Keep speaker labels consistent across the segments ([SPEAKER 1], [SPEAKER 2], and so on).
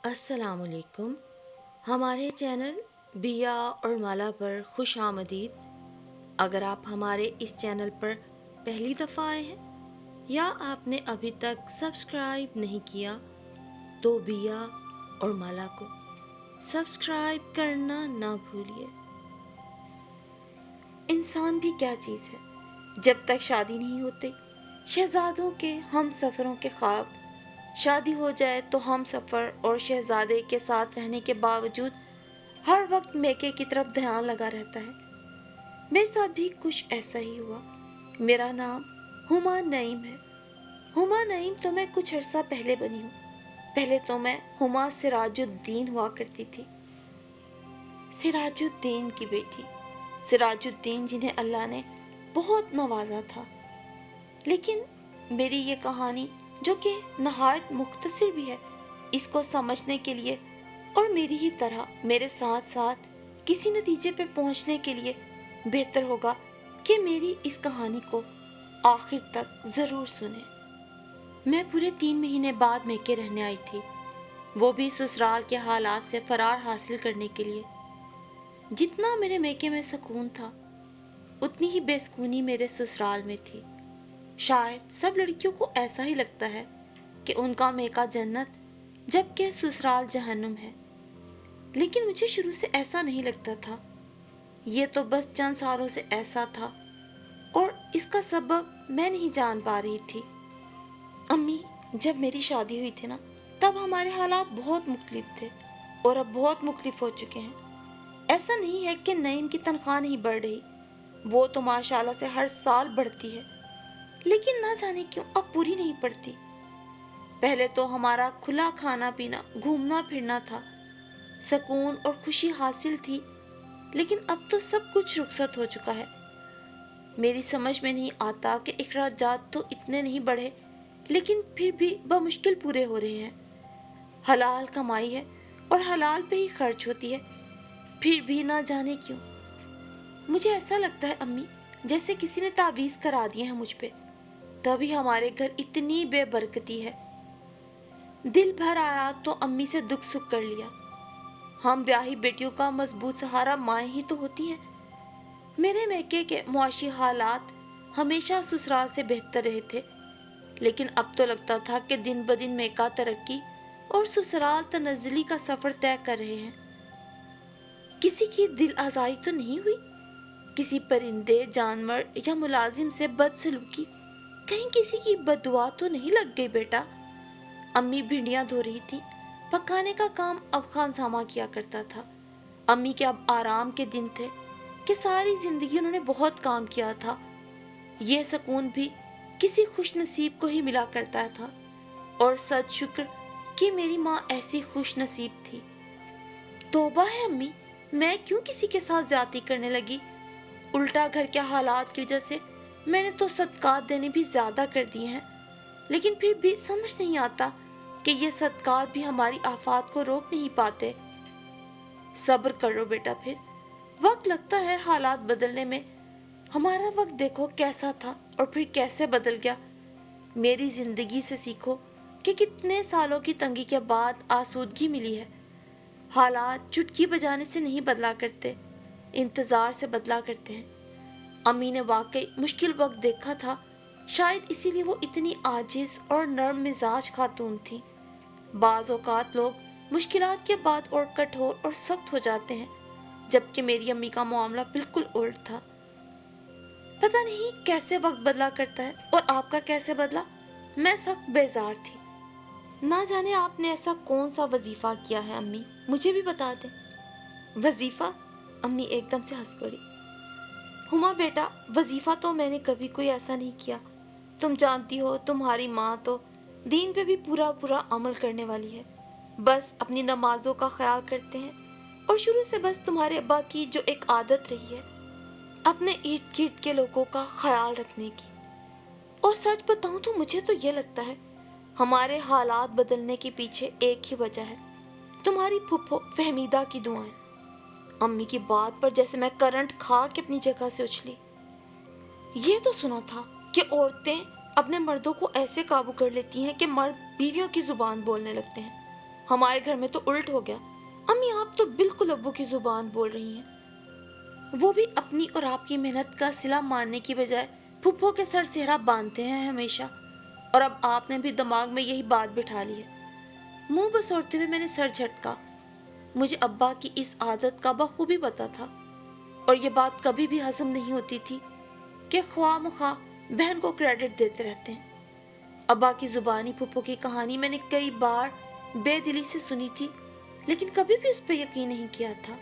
[SPEAKER 1] अस्सलाम वालेकुम। हमारे चैनल बिया और माला पर खुश आमदीद। अगर आप हमारे इस चैनल पर पहली दफ़ा आए हैं या आपने अभी तक सब्सक्राइब नहीं किया तो बिया और माला को सब्सक्राइब करना ना भूलिए। इंसान भी क्या चीज़ है, जब तक शादी नहीं होती शहजादों के हम सफ़रों के ख्वाब, शादी हो जाए तो हम सफ़र और शहजादे के साथ रहने के बावजूद हर वक्त मेके की तरफ ध्यान लगा रहता है। मेरे साथ भी कुछ ऐसा ही हुआ। मेरा नाम हुमा नईम है। हुमा नईम तो मैं कुछ अरसा पहले बनी हूँ। पहले तो मैं हुमा सिराजुद्दीन हुआ करती थी, सिराजुद्दीन की बेटी, सिराजुद्दीन जिन्हें अल्लाह ने बहुत नवाजा था। लेकिन मेरी ये कहानी, जो कि नहायत मुख्तसर भी है, इसको समझने के लिए और मेरी ही तरह मेरे साथ साथ किसी नतीजे पे पहुंचने के लिए बेहतर होगा कि मेरी इस कहानी को आखिर तक ज़रूर सुने। मैं पूरे 3 महीने बाद मैके रहने आई थी, वो भी ससुराल के हालात से फरार हासिल करने के लिए। जितना मेरे मैके में सुकून था, उतनी ही बेसुकूनी मेरे ससुराल में थी। शायद सब लड़कियों को ऐसा ही लगता है कि उनका मैका जन्नत जबकि ससुराल जहन्नुम है, लेकिन मुझे शुरू से ऐसा नहीं लगता था। ये तो बस चंद सालों से ऐसा था और इसका सबब मैं नहीं जान पा रही थी। अम्मी, जब मेरी शादी हुई थी ना, तब हमारे हालात बहुत मुख्तलिफ थे और अब बहुत मुख्तलिफ हो चुके हैं। ऐसा नहीं है कि नईम की तनख्वाह नहीं बढ़ रही, वो तो माशाल्लाह से हर साल बढ़ती है, लेकिन ना जाने क्यों अब पूरी नहीं पड़ती। पहले तो हमारा खुला खाना पीना, घूमना फिरना था, सुकून और खुशी हासिल थी, लेकिन अब तो सब कुछ रुखसत हो चुका है। मेरी समझ में नहीं आता कि अखराजात तो इतने नहीं बढ़े, लेकिन फिर भी बमुश्किल पूरे हो रहे हैं। हलाल कमाई है और हलाल पे ही खर्च होती है, फिर भी ना जाने क्यों मुझे ऐसा लगता है अम्मी, जैसे किसी ने तावीज़ करा दिए हैं मुझ पे। तभी हमारे घर इतनी बेबरकती है। दिल भर आया तो अम्मी से दुख सुख कर लिया। हम ब्याही बेटियों का मजबूत सहारा माएँ ही तो होती हैं। मेरे मैके के मुआशी हालात हमेशा ससुराल से बेहतर रहे थे, लेकिन अब तो लगता था कि दिन ब दिन मैका तरक्की और ससुराल तनज़्ज़ुली का सफ़र तय कर रहे हैं। किसी की दिल आज़ारी तो नहीं हुई? किसी परिंदे, जानवर या मुलाजिम से बदसलूकी, कहीं किसी की बददुआ तो नहीं लग गई बेटा? अम्मी भिंडियाँ धो रही थी। पकाने का काम अब खानसामा किया करता था। अम्मी के अब आराम के दिन थे कि सारी जिंदगी उन्होंने बहुत काम किया था। ये सुकून भी किसी खुश नसीब को ही मिला करता था, और सच शुक्र कि मेरी माँ ऐसी खुश नसीब थी। तौबा है अम्मी, मैं क्यों किसी के साथ ज्यादती करने लगी? उल्टा घर के हालात की वजह से मैंने तो सदकात देने भी ज्यादा कर दिए हैं, लेकिन फिर भी समझ नहीं आता कि ये सदकात भी हमारी आफात को रोक नहीं पाते। सब्र करो बेटा, फिर वक्त लगता है हालात बदलने में। हमारा वक्त देखो कैसा था और फिर कैसे बदल गया। मेरी जिंदगी से सीखो कि कितने सालों की तंगी के बाद आसूदगी मिली है। हालात चुटकी बजाने से नहीं बदला करते, इंतज़ार से बदला करते हैं। अम्मी ने वाकई मुश्किल वक्त देखा था, शायद इसीलिए वो इतनी आजिज और नर्म मिजाज खातून थी। बाज़ औक़ात लोग मुश्किलात के बाद और कठोर और सख्त हो जाते हैं, जबकि मेरी अम्मी का मामला बिल्कुल उल्ट था। पता नहीं कैसे वक्त बदला करता है, और आपका कैसे बदला? मैं सख्त बेजार थी। ना जाने आपने ऐसा कौन सा वजीफा किया है अम्मी, मुझे भी बता दें। वजीफा? अम्मी एकदम से हंस पड़ी। हुमा बेटा, वजीफा तो मैंने कभी कोई ऐसा नहीं किया। तुम जानती हो, तुम्हारी माँ तो दीन पे भी पूरा पूरा अमल करने वाली है। बस अपनी नमाजों का ख्याल करते हैं, और शुरू से बस तुम्हारे अब्बा की जो एक आदत रही है, अपने इर्द गिर्द के लोगों का ख्याल रखने की। और सच बताऊं तो मुझे तो ये लगता है हमारे हालात बदलने के पीछे एक ही वजह है, तुम्हारी फुफ्फो फहमीदा की दुआएं। अम्मी की बात पर जैसे मैं करंट खा के अपनी जगह से उछली। ये तो सुना था कि औरतें अपने मर्दों को ऐसे काबू कर लेती हैं कि मर्द बीवियों की जुबान बोलने लगते हैं। हमारे घर में तो उल्ट हो गया। अम्मी आप तो बिल्कुल अब्बू की जुबान बोल रही हैं। वो भी अपनी और आपकी मेहनत का सिला मानने की बजाय फुप्पो के सर सेहरा बांधते हैं हमेशा, और अब आपने भी दिमाग में यही बात बिठा ली है। मुंह बसोरते हुए मैंने सर झटका। मुझे अब्बा की इस आदत का बखूबी पता था, और ये बात कभी भी हजम नहीं होती थी कि ख्वाह बहन को क्रेडिट देते रहते हैं। अब्बा की जुबानी फुप्पो की कहानी मैंने कई बार बेदिली से सुनी थी, लेकिन कभी भी उस पर यकीन नहीं किया था।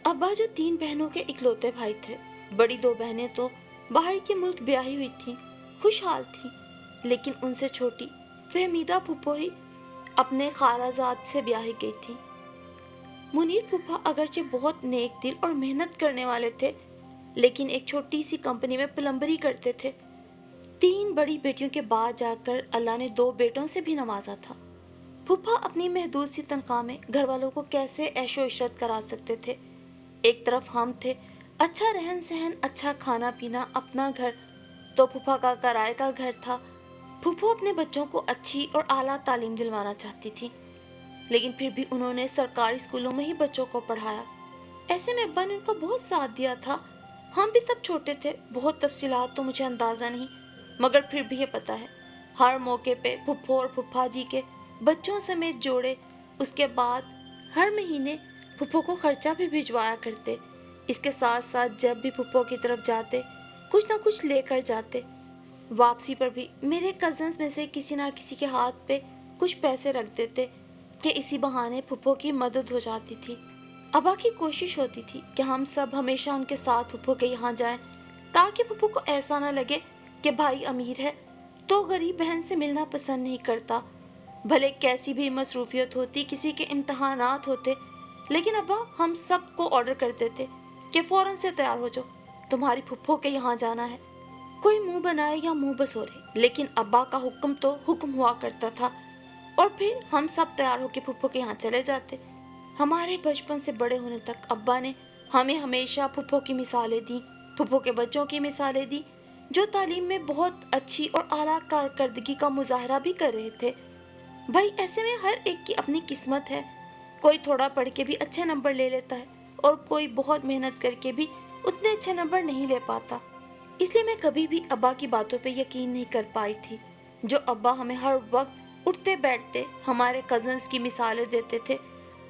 [SPEAKER 1] अब्बा जो 3 बहनों के इकलौते भाई थे, बड़ी 2 बहनें तो बाहर के मुल्क ब्याही हुई थीं, खुशहाल थीं, लेकिन उनसे छोटी फहमीदा फुप्पो ही अपने खालाजाद से ब्याही गई थी। मुनीर फूफा अगरचे बहुत नेक दिल और मेहनत करने वाले थे, लेकिन एक छोटी सी कंपनी में प्लम्बरी करते थे। 3 बड़ी बेटियों के बाद जाकर अल्लाह ने 2 बेटों से भी नवाजा था। फूफा अपनी महदूद सी तनख्वाह में घर वालों को कैसे ऐशो इशरत करा सकते थे। एक तरफ हम थे, अच्छा रहन सहन, अच्छा खाना पीना, अपना घर तो फूफा का किराए का घर था। फूफो अपने बच्चों को अच्छी और आला तालीम दिलवाना चाहती थी, लेकिन फिर भी उन्होंने सरकारी स्कूलों में ही बच्चों को पढ़ाया। ऐसे में अब्बा ने उनका बहुत साथ दिया था। हम भी तब छोटे थे, बहुत तफसीलात तो मुझे अंदाज़ा नहीं, मगर फिर भी ये पता है हर मौके पे फुफ्फो और फुफ्फा जी के बच्चों समेत जोड़े। उसके बाद हर महीने फुफ्फो को खर्चा भी भिजवाया करते। इसके साथ साथ जब भी फुफ्फो की तरफ जाते कुछ ना कुछ लेकर जाते। वापसी पर भी मेरे कजन्स में से किसी ना किसी के हाथ पे कुछ पैसे रख देते कि इसी बहाने फुफ्फो की मदद हो जाती थी। अब्बा की कोशिश होती थी कि हम सब हमेशा उनके साथ फुफ्फो के यहाँ जाएं, ताकि फुफ्फो को ऐसा ना लगे कि भाई अमीर है तो गरीब बहन से मिलना पसंद नहीं करता। भले कैसी भी मसरूफियत होती, किसी के इम्तहानात होते, लेकिन अब्बा हम सब को ऑर्डर कर देते कि फ़ौरन से तैयार हो जाओ, तुम्हारी फुफ्फो के यहाँ जाना है। कोई मुंह बनाए या मुंह बसोरे, लेकिन अब्बा का हुक्म तो हुक्म हुआ करता था, और फिर हम सब तैयार होकर फुफ्फो के यहाँ चले जाते। हमारे बचपन से बड़े होने तक अब्बा ने हमें हमेशा फुफ्फो की मिसालें दी, फुफ्फो के बच्चों की मिसालें दी, जो तालीम में बहुत अच्छी और आला कारकर्दगी का मुजाहरा भी कर रहे थे। भाई ऐसे में हर एक की अपनी किस्मत है, कोई थोड़ा पढ़ के भी अच्छे नंबर ले लेता है और कोई बहुत मेहनत करके भी उतने अच्छे नंबर नहीं ले पाता। इसलिए मैं कभी भी अब्बा की बातों पे यकीन नहीं कर पाई थी। जो अब्बा हमें हर वक्त उठते बैठते हमारे कजन्स की मिसालें देते थे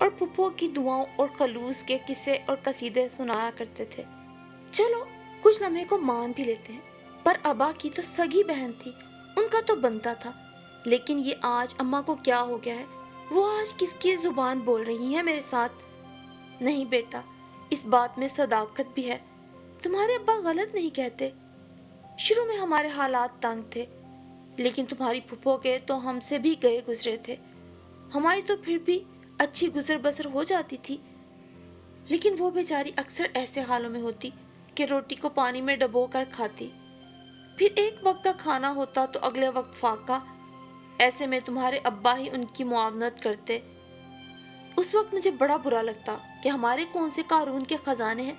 [SPEAKER 1] और फुफ्फो की दुआओं और खलूस के किस्से और कसीदे सुनाया करते थे। चलो कुछ लम्हे को मान भी लेते हैं, पर अब्बा की तो सगी बहन थी, उनका तो बनता था। लेकिन ये आज अम्मा को क्या हो गया है, वो आज किसकी जुबान बोल रही है मेरे साथ? नहीं बेटा, इस बात में सदाकत भी है, तुम्हारे अब्बा गलत नहीं कहते। शुरू में हमारे हालात तंग थे, लेकिन तुम्हारी फुफ्फो के तो हमसे भी गए गुजरे थे। हमारी तो फिर भी अच्छी गुजर बसर हो जाती थी, लेकिन वो बेचारी अक्सर ऐसे हालों में होती कि रोटी को पानी में डबो कर खाती, फिर एक वक्त का खाना होता तो अगले वक्त फाका। ऐसे में तुम्हारे अब्बा ही उनकी मुआवनत करते। उस वक्त मुझे बड़ा बुरा लगता कि हमारे कौन से कानून के खजाने हैं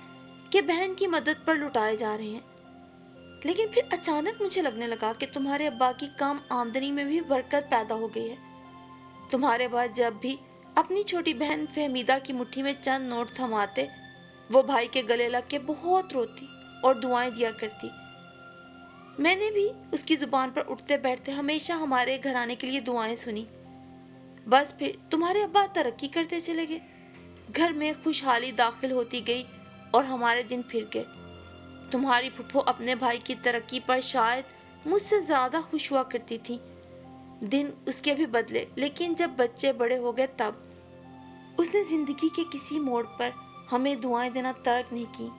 [SPEAKER 1] कि बहन की मदद पर लुटाए जा रहे हैं। लेकिन फिर अचानक मुझे लगने लगा कि तुम्हारे अब्बा की कम आमदनी में भी बरकत पैदा हो गई है। तुम्हारे बाद जब भी अपनी छोटी बहन फहमीदा की मुट्ठी में चंद नोट थमाते, वो भाई के गले लग के बहुत रोती और दुआएं दिया करती। मैंने भी उसकी जुबान पर उठते बैठते हमेशा हमारे घर आने के लिए दुआएं सुनी। बस फिर तुम्हारे अब्बा तरक्की करते चले गए, घर में खुशहाली दाखिल होती गई और हमारे दिन फिर गए। तुम्हारी फुफ्फो अपने भाई की तरक्की पर शायद मुझसे ज़्यादा खुश हुआ करती थी। दिन उसके भी बदले, लेकिन जब बच्चे बड़े हो गए तब उसने ज़िंदगी के किसी मोड़ पर हमें दुआएं देना तर्क नहीं की।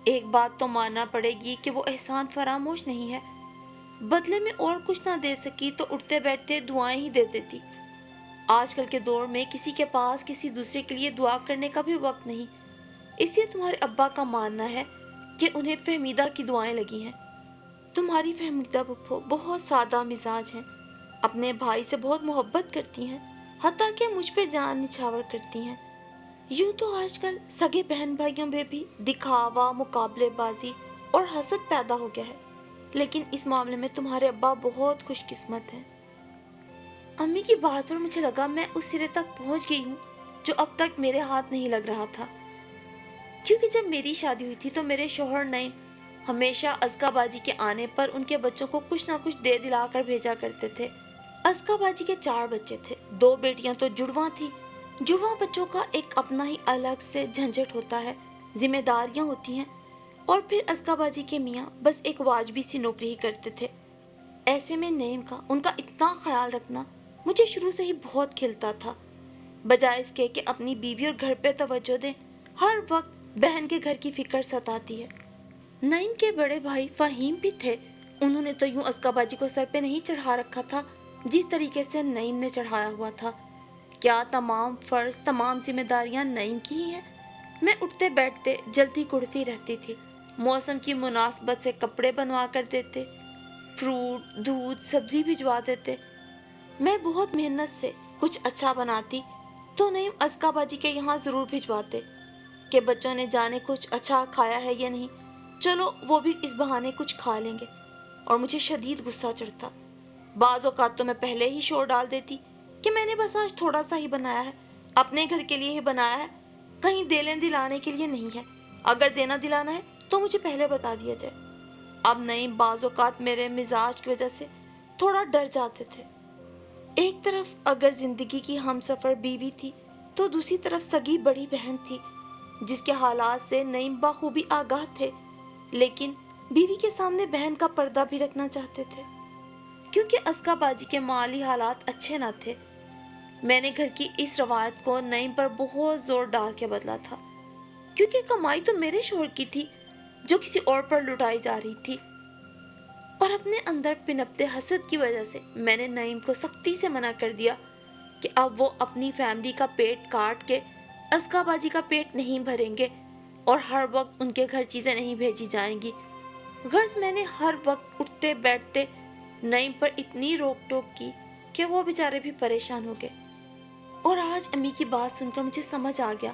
[SPEAKER 1] एक बात तो मानना पड़ेगी कि वो एहसान फरामोश नहीं है। बदले में और कुछ ना दे सकी तो उठते बैठते दुआएं ही दे देती। आजकल के दौर में किसी के पास किसी दूसरे के लिए दुआ करने का भी वक्त नहीं। इसलिए तुम्हारे अब्बा का मानना है कि उन्हें फहमीदा की दुआएं लगी हैं। तुम्हारी फहमीदा फुफ्फो बहुत सादा मिजाज हैं, अपने भाई से बहुत मोहब्बत करती हैं, हत्ता कि मुझ पे जान निछावर करती हैं। यूं तो आजकल सगे बहन भाइयों में भी दिखावा, मुकाबलेबाजी और हसद पैदा हो गया है, लेकिन इस मामले में तुम्हारे अब्बा बहुत खुशकिस्मत हैं। अम्मी की बात पर मुझे लगा मैं उस सिरे तक पहुंच गई हूँ जो अब तक मेरे हाथ नहीं लग रहा था। क्योंकि जब मेरी शादी हुई थी तो मेरे शौहर नईम हमेशा अस्का बाजी के आने पर उनके बच्चों को कुछ ना कुछ दे दिलाकर भेजा करते थे। अस्का बाजी के 4 बच्चे थे, 2 बेटियां तो जुड़वा थी। जुड़वा बच्चों का एक अपना ही अलग से झंझट होता है, जिम्मेदारियां होती हैं, और फिर अस्का बाजी के मियाँ बस एक वाजबी सी नौकरी ही करते थे। ऐसे में नईम का उनका इतना ख्याल रखना मुझे शुरू से ही बहुत खिलता था। बजाय इसके कि अपनी बीवी और घर पे तवज्जो दें, हर वक्त बहन के घर की फिक्र सताती है। नईम के बड़े भाई फहीम भी थे। उन्होंने तो यूं अस्का बाजी को सर पे नहीं चढ़ा रखा था जिस तरीके से नईम ने चढ़ाया हुआ था। क्या तमाम फर्ज, तमाम जिम्मेदारियां नईम की ही हैं? मैं उठते बैठते जल्दी कुड़ती रहती थी। मौसम की मुनासबत से कपड़े बनवा कर देते, फ्रूट, दूध, सब्जी भिजवा देते। मैं बहुत मेहनत से कुछ अच्छा बनाती तो नईम अस्का बाजी के यहाँ ज़रूर भिजवाते कि बच्चों ने जाने कुछ अच्छा खाया है या नहीं, चलो वो भी इस बहाने कुछ खा लेंगे। और मुझे शदीद गुस्सा चढ़ता। बाज़ औक़ात तो मैं पहले ही शोर डाल देती कि मैंने बस आज थोड़ा सा ही बनाया है, अपने घर के लिए ही बनाया है, कहीं देने दिलाने के लिए नहीं है। अगर देना दिलाना है तो मुझे पहले बता दिया जाए। अब नईम बाज़ औक़ात मेरे मिजाज की वजह से थोड़ा डर जाते थे। एक तरफ अगर जिंदगी की हमसफर बीवी थी तो दूसरी तरफ सगी बड़ी बहन थी जिसके हालात से नईम बखूबी आगाह थे, लेकिन बीवी के सामने बहन का पर्दा भी रखना चाहते थे क्योंकि अस्का बाजी के माली हालात अच्छे न थे। मैंने घर की इस रवायत को नईम पर बहुत जोर डाल के बदला था क्योंकि कमाई तो मेरे शोहर की थी जो किसी और पर लुटाई जा रही थी। और अपने अंदर पिनपते हसद की वजह से मैंने नईम को सख्ती से मना कर दिया कि अब वो अपनी फैमिली का पेट काट के अस्का बाजी का पेट नहीं भरेंगे और हर वक्त उनके घर चीज़ें नहीं भेजी जाएंगी। गर्ज मैंने हर वक्त उठते बैठते नईम पर इतनी रोक टोक की कि वो बेचारे भी परेशान हो गए। और आज अम्मी की बात सुनकर मुझे समझ आ गया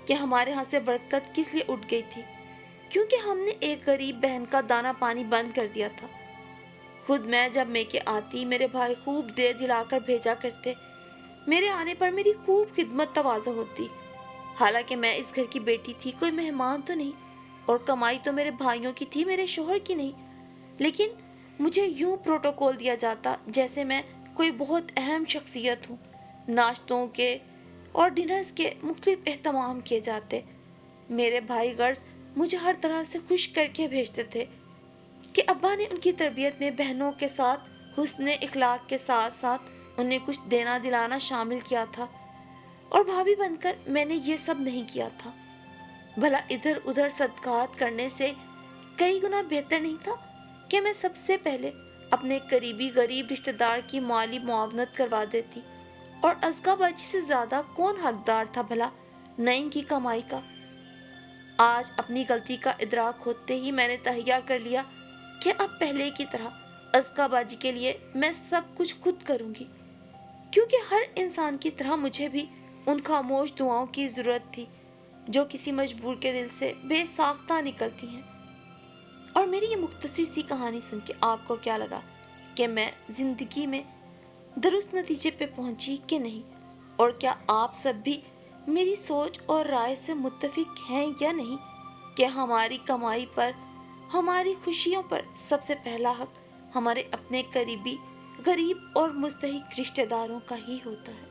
[SPEAKER 1] कि हमारे यहाँ से बरकत किस लिए उठ गई थी, क्योंकि हमने एक गरीब बहन का दाना पानी बंद कर दिया था। खुद मैं जब मेके आती मेरे भाई खूब दे दिलाकर भेजा करते। मेरे आने पर मेरी खूब खिदमत तवाज़ो होती। हालांकि मैं इस घर की बेटी थी, कोई मेहमान तो नहीं, और कमाई तो मेरे भाइयों की थी, मेरे शोहर की नहीं। लेकिन मुझे यूं प्रोटोकॉल दिया जाता जैसे मैं कोई बहुत अहम शख्सियत हूँ। नाश्तों के और डिनर्स के मुख्तलिफ एहतमाम किए जाते। मेरे भाई गर्ज मुझे हर तरह से खुश करके भेजते थे कि अब्बा ने उनकी तरबियत में बहनों के साथ हुस्न इखलाक के साथ साथ उन्हें कुछ देना दिलाना शामिल किया था, और भाभी बनकर मैंने ये सब नहीं किया था। भला इधर उधर सदकात करने से कई गुना बेहतर नहीं था कि मैं सबसे पहले अपने करीबी गरीब रिश्तेदार की माली मुआवनत करवा देती। और अस्का बाजी से ज़्यादा कौन हकदार था भला नईम की कमाई का। आज अपनी गलती का इदराक होते ही मैंने तहैया कर लिया कि अब पहले की तरह अस्का बाजी के लिए मैं सब कुछ खुद करूंगी, क्योंकि हर इंसान की तरह मुझे भी उन खामोश दुआओं की ज़रूरत थी जो किसी मजबूर के दिल से बेसाख्ता निकलती हैं। और मेरी ये मुख्तसर सी कहानी सुन के आपको क्या लगा कि मैं ज़िंदगी में दुरुस्त नतीजे पे पहुंची कि नहीं, और क्या आप सब भी मेरी सोच और राय से मुत्तफिक हैं या नहीं कि हमारी कमाई पर, हमारी खुशियों पर सबसे पहला हक हमारे अपने करीबी गरीब और मुस्तहिक रिश्तेदारों का ही होता है।